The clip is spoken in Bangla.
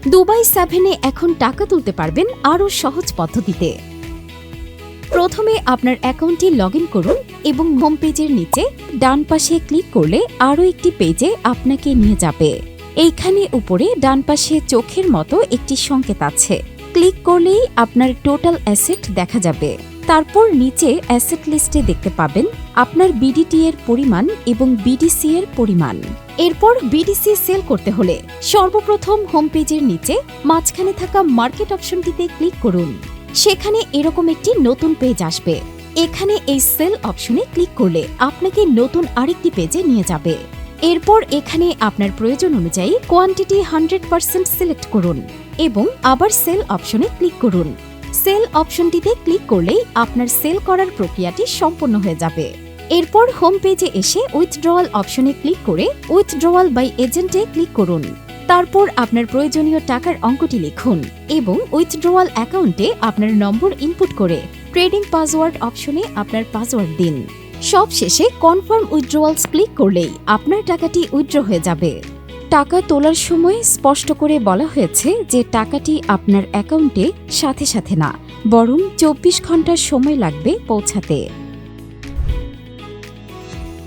দুবাই 7-এ এখন টাকা তুলতে পারবেন আরও সহজ পদ্ধতিতে। প্রথমে আপনার অ্যাকাউন্টে লগইন করুন এবং হোম পেজের নিচে ডান পাশে ক্লিক করলে আরও একটি পেজে আপনাকে নিয়ে যাবে। এইখানে উপরে ডান পাশে চোখের মতো একটি সংকেত আছে, ক্লিক করলেই আপনার টোটাল অ্যাসেট দেখা যাবে। তারপর নিচে অ্যাসেট লিস্টে দেখতে পাবেন আপনার বিডিটি এর পরিমাণ এবং বিডিসি এর পরিমাণ। এরপর বিডিসি সেল করতে হলে সর্বপ্রথম হোম পেজের নিচে মাঝখানে থাকা মার্কেট অপশনটিতে ক্লিক করুন। সেখানে এরকম একটি নতুন পেজ আসবে। এখানে এই সেল অপশনে ক্লিক করলে আপনাকে নতুন আরেকটি পেজে নিয়ে যাবে। এরপর এখানে আপনার প্রয়োজন অনুযায়ী কোয়ান্টিটি 100% সিলেক্ট করুন এবং আবার সেল অপশনে ক্লিক করুন। সেল অপশনটিতে ক্লিক করলেই আপনার সেল করার প্রক্রিয়াটি সম্পন্ন হয়ে যাবে। এরপর হোম পেজে এসে উইথড্রয়াল অপশনে ক্লিক করে উইথড্রয়াল বাই এজেন্টে ক্লিক করুন। তারপর আপনার প্রয়োজনীয় টাকার অঙ্কটি লিখুন এবং উইথড্রয়াল অ্যাকাউন্টে আপনার নম্বর ইনপুট করে ট্রেডিং পাসওয়ার্ড অপশনে আপনার পাসওয়ার্ড দিন। সব শেষে কনফার্ম উইথড্রয়ালস ক্লিক করলেই আপনার টাকাটি উইথড্র হয়ে যাবে। টাকা তোলার সময় স্পষ্ট করে বলা হয়েছে যে টাকাটি আপনার অ্যাকাউন্টে সাথে সাথে না, বরং 24 ঘন্টার সময় লাগবে পৌঁছাতে।